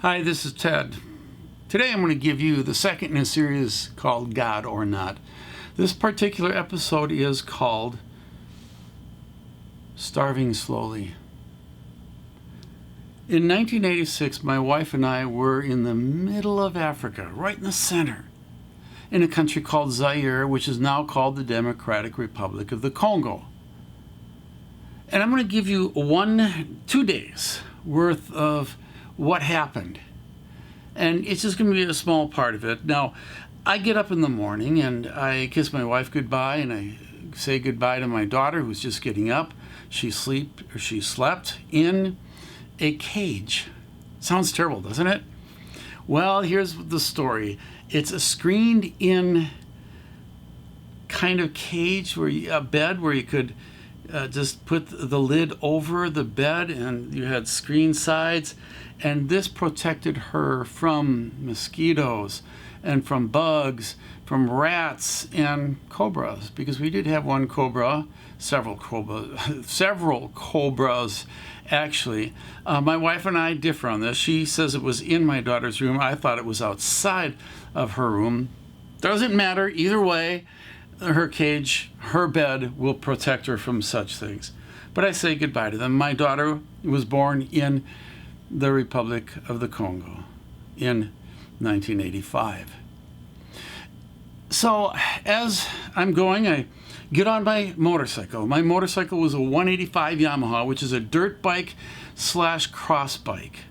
Hi, this is Ted. Today I'm going to give you the second in a series called God or Not. This particular episode is called Starving Slowly. In 1986, my wife and I were in the middle of Africa, right in the center, in a country called Zaire, which is now called the Democratic Republic of the Congo. And I'm going to give you 2 days worth of what happened. And it's just going to be a small part of it. Now, I get up in the morning and I kiss my wife goodbye and I say goodbye to my daughter who's just getting up. She slept in a cage. Sounds terrible, doesn't it? Well, here's the story. It's a screened-in kind of cage, a bed where you could just put the lid over the bed and you had screen sides, and this protected her from mosquitoes and from bugs, from rats and cobras, because we did have one cobra, several cobras actually. My wife and I differ on this. She says it was in my daughter's room. I thought it was outside of her room. Doesn't matter either way. Her cage, her bed will protect her from such things. But I say goodbye to them. My daughter was born in the Republic of the Congo in 1985. So as I'm going, I get on my motorcycle. My motorcycle was a 185 Yamaha, which is a dirt bike / cross bike.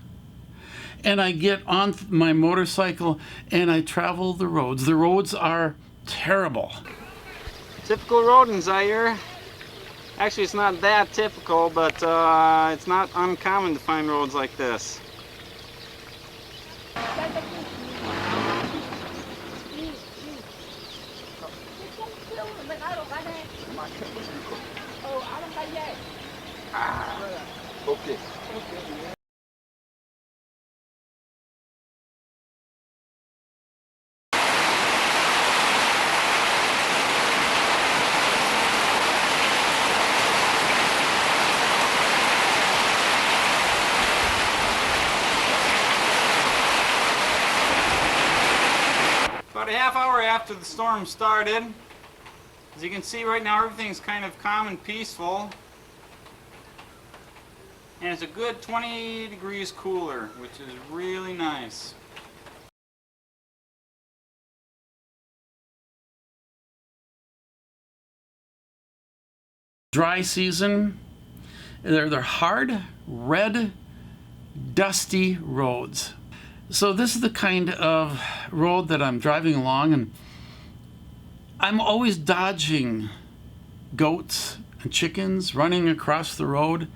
And I get on my motorcycle and I travel the roads. The roads are terrible. Typical road in Zaire. Actually, it's not that typical, but it's not uncommon to find roads like this. Okay. About a half hour after the storm started, as you can see right now, everything's kind of calm and peaceful. And it's a good 20 degrees cooler, which is really nice. Dry season, they're hard, red, dusty roads. So this is the kind of road that I'm driving along, and I'm always dodging goats and chickens running across the road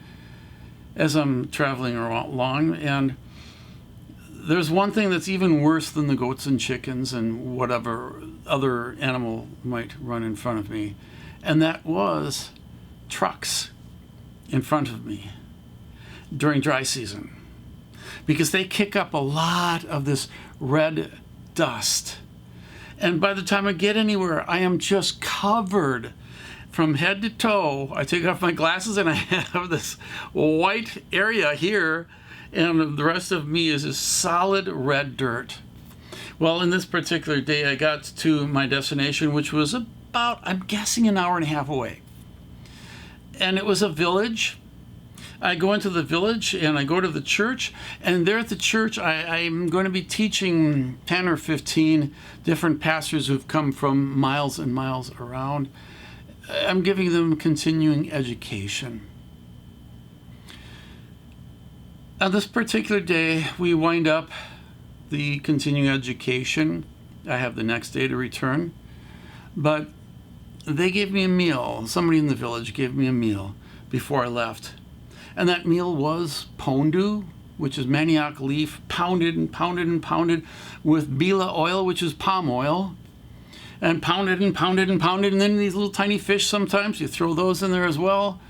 as I'm traveling along. And there's one thing that's even worse than the goats and chickens and whatever other animal might run in front of me, and that was trucks in front of me during dry season, because they kick up a lot of this red dust. And by the time I get anywhere, I am just covered from head to toe. I take off my glasses and I have this white area here, and the rest of me is just solid red dirt. Well, in this particular day, I got to my destination, which was about, I'm guessing, an hour and a half away. And it was a village. I go into the village and I go to the church, and there at the church I'm going to be teaching 10 or 15 different pastors who've come from miles and miles around. I'm giving them continuing education. On this particular day, we wind up the continuing education. I have the next day to return, but they gave me a meal. Somebody in the village gave me a meal before I left. And that meal was pondu, which is manioc leaf, pounded and pounded and pounded with bila oil, which is palm oil, and pounded and pounded and pounded. And then these little tiny fish, sometimes you throw those in there as well,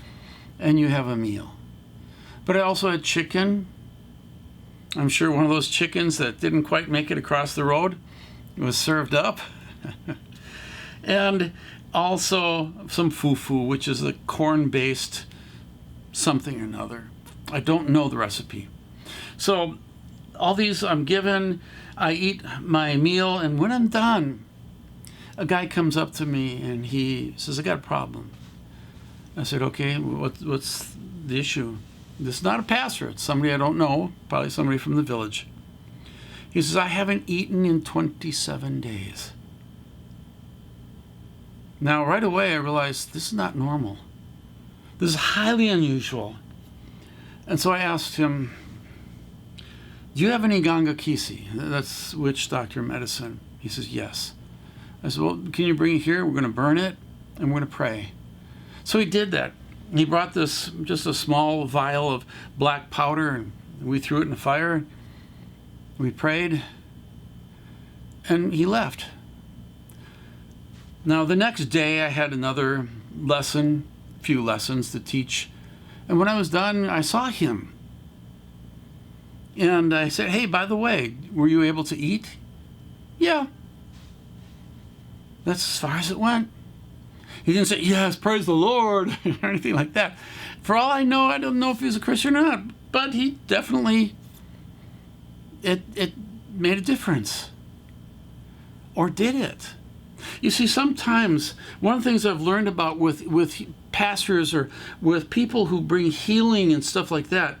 and you have a meal. But I also had chicken. I'm sure one of those chickens that didn't quite make it across the road was served up. And also some fufu, which is a corn-based something or another. I don't know the recipe. So all these I'm given, I eat my meal, and when I'm done, a guy comes up to me and he says, I got a problem. I said, okay, what's the issue? This is not a pastor. It's somebody I don't know, probably somebody from the village. He says, I haven't eaten in 27 days. Now, right away, I realized this is not normal. This is highly unusual. And so I asked him, do you have any gangakisi? That's witch doctor medicine. He says, yes. I said, well, can you bring it here? We're going to burn it, and we're going to pray. So he did that. He brought this, just a small vial of black powder, and we threw it in the fire. We prayed, and he left. Now, the next day, I had another lesson, few lessons to teach. And when I was done, I saw him. And I said, hey, by the way, were you able to eat? Yeah. That's as far as it went. He didn't say, yes, praise the Lord, or anything like that. For all I know, I don't know if he's a Christian or not, but he definitely, it made a difference. Or did it? You see, sometimes one of the things I've learned about with pastors or with people who bring healing and stuff like that,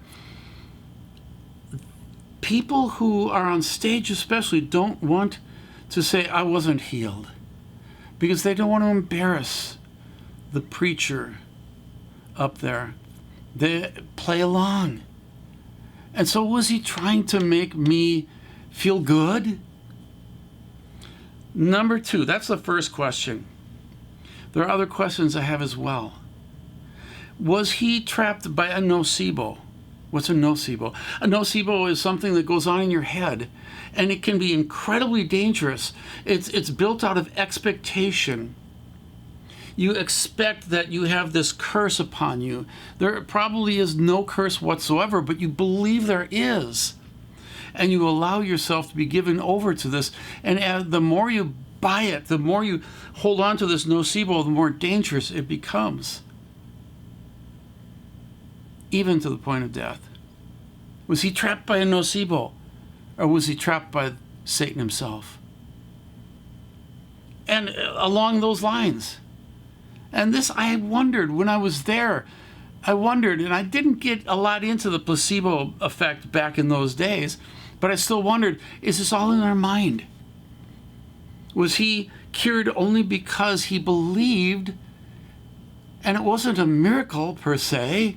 people who are on stage especially don't want to say, I wasn't healed, because they don't want to embarrass the preacher up there. They play along. And so was he trying to make me feel good? Number 2, that's the first question. There are other questions I have as well. Was he trapped by a nocebo? What's a nocebo? A nocebo is something that goes on in your head, and it can be incredibly dangerous. It's built out of expectation. You expect that you have this curse upon you. There probably is no curse whatsoever, but you believe there is. And you allow yourself to be given over to this. And the more you buy it, the more you hold on to this nocebo, the more dangerous it becomes. Even to the point of death. Was he trapped by a nocebo? Or was he trapped by Satan himself? And along those lines. And this, I wondered when I was there. I wondered, and I didn't get a lot into the placebo effect back in those days, but I still wondered, is this all in our mind? Was he cured only because he believed, and it wasn't a miracle per se,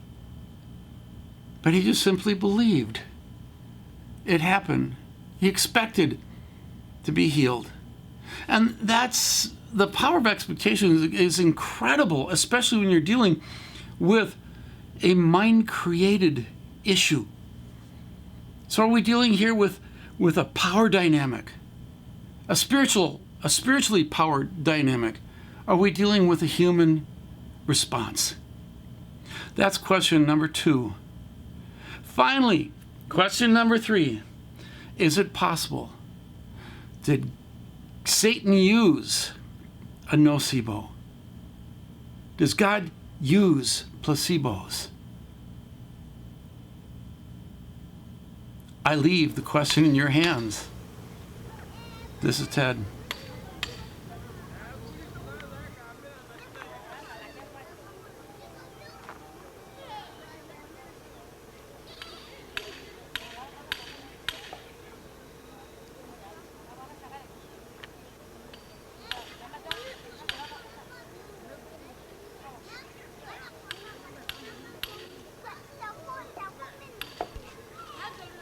but he just simply believed. It happened. He expected to be healed. And that's the power of expectation is incredible, especially when you're dealing with a mind-created issue. So are we dealing here with a power dynamic, a spiritually powered dynamic? Are we dealing with a human response? That's question number 2. Finally, question number 3. Is it possible? Did Satan use a nocebo? Does God use placebos? I leave the question in your hands. This is Ted.